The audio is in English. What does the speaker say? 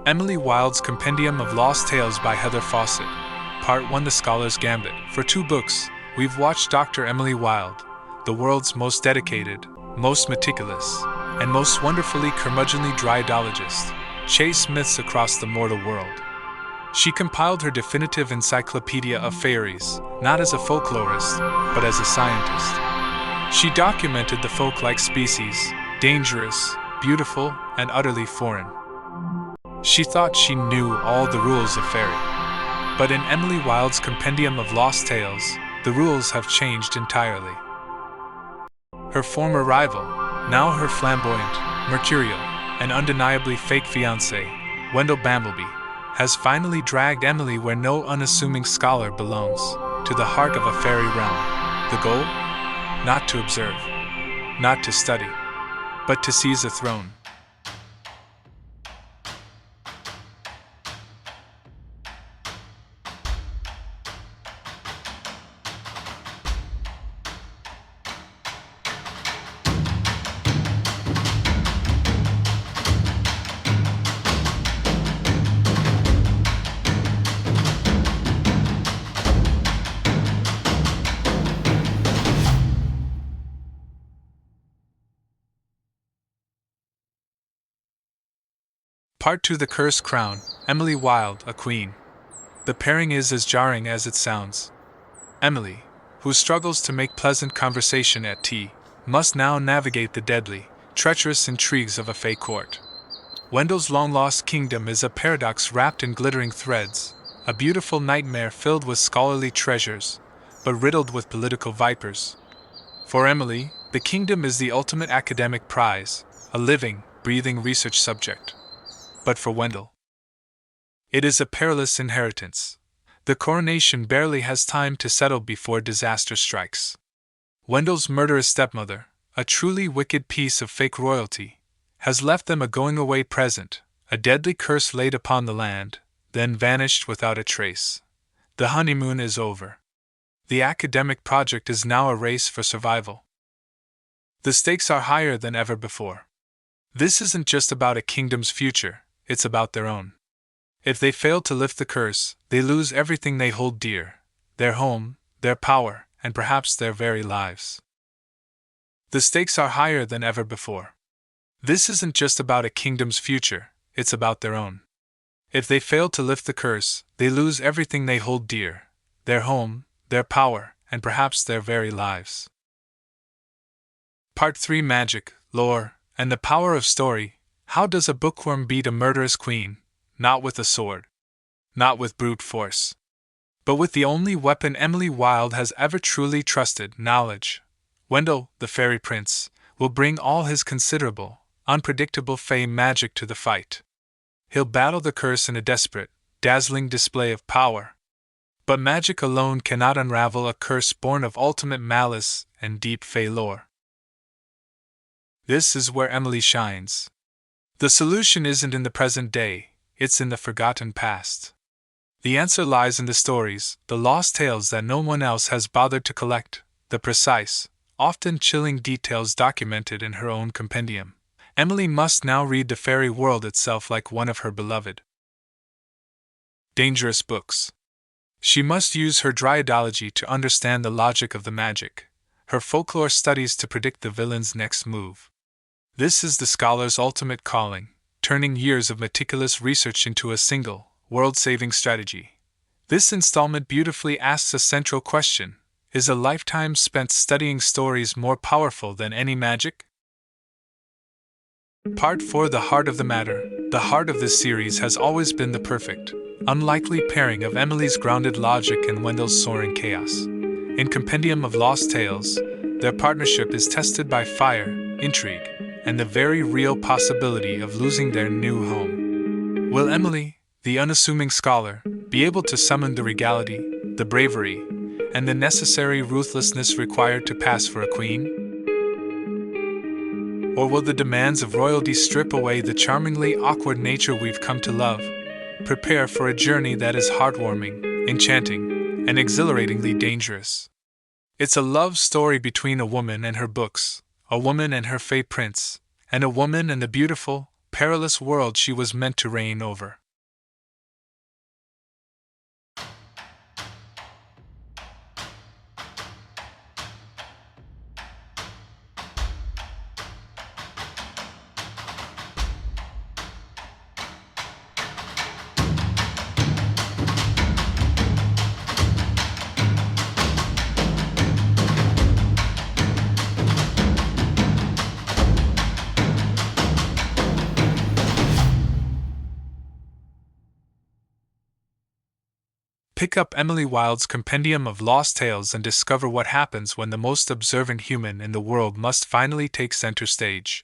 Emily Wilde's Compendium of Lost Tales by Heather Fawcett. Part 1: The Scholar's Gambit. For 2 books, we've watched Dr. Emily Wilde, the world's most dedicated, most meticulous, and most wonderfully curmudgeonly dryadologist, chase myths across the mortal world. She compiled her definitive encyclopedia of faeries, not as a folklorist, but as a scientist. She documented the folk-like species, dangerous, beautiful, and utterly foreign. She thought she knew all the rules of faerie. But in Emily Wilde's Compendium of Lost Tales, the rules have changed entirely. Her former rival, now her flamboyant, mercurial, and undeniably fake fiancé, Wendell Bambleby, has finally dragged Emily where no unassuming scholar belongs, to the heart of a fairy realm. The goal? Not to observe, not to study, but to seize a throne. Part 2: The Cursed Crown. Emily Wilde, a queen. The pairing is as jarring as it sounds. Emily, who struggles to make pleasant conversation at tea, must now navigate the deadly, treacherous intrigues of a fae court. Wendell's long-lost kingdom is a paradox wrapped in glittering threads, a beautiful nightmare filled with scholarly treasures, but riddled with political vipers. For Emily, the kingdom is the ultimate academic prize, a living, breathing research subject. But for Wendell, it is a perilous inheritance. The coronation barely has time to settle before disaster strikes. Wendell's murderous stepmother, a truly wicked piece of fake royalty, has left them a going-away present, a deadly curse laid upon the land, then vanished without a trace. The honeymoon is over. The academic project is now a race for survival. The stakes are higher than ever before. This isn't just about a kingdom's future, it's about their own. If they fail to lift the curse, they lose everything they hold dear: their home, their power, and perhaps their very lives. The stakes are higher than ever before. This isn't just about a kingdom's future, it's about their own. If they fail to lift the curse, they lose everything they hold dear: their home, their power, and perhaps their very lives. Part 3: Magic, Lore, and the Power of Story. How does a bookworm beat a murderous queen? Not with a sword. Not with brute force. But with the only weapon Emily Wilde has ever truly trusted: knowledge. Wendell, the fairy prince, will bring all his considerable, unpredictable fae magic to the fight. He'll battle the curse in a desperate, dazzling display of power. But magic alone cannot unravel a curse born of ultimate malice and deep fae lore. This is where Emily shines. The solution isn't in the present day, it's in the forgotten past. The answer lies in the stories, the lost tales that no one else has bothered to collect, the precise, often chilling details documented in her own compendium. Emily must now read the fairy world itself like one of her beloved, dangerous books. She must use her dryadology to understand the logic of the magic, her folklore studies to predict the villain's next move. This is the scholar's ultimate calling, turning years of meticulous research into a single, world-saving strategy. This installment beautifully asks a central question: is a lifetime spent studying stories more powerful than any magic? Part 4: The Heart of the Matter. The heart of this series has always been the perfect, unlikely pairing of Emily's grounded logic and Wendell's soaring chaos. In Compendium of Lost Tales, their partnership is tested by fire, intrigue, and the very real possibility of losing their new home. Will Emily, the unassuming scholar, be able to summon the regality, the bravery, and the necessary ruthlessness required to pass for a queen? Or will the demands of royalty strip away the charmingly awkward nature we've come to love? Prepare for a journey that is heartwarming, enchanting, and exhilaratingly dangerous. It's a love story between a woman and her books, a woman and her fae prince, and a woman and the beautiful, perilous world she was meant to reign over. Pick up Emily Wilde's Compendium of Lost Tales and discover what happens when the most observant human in the world must finally take center stage.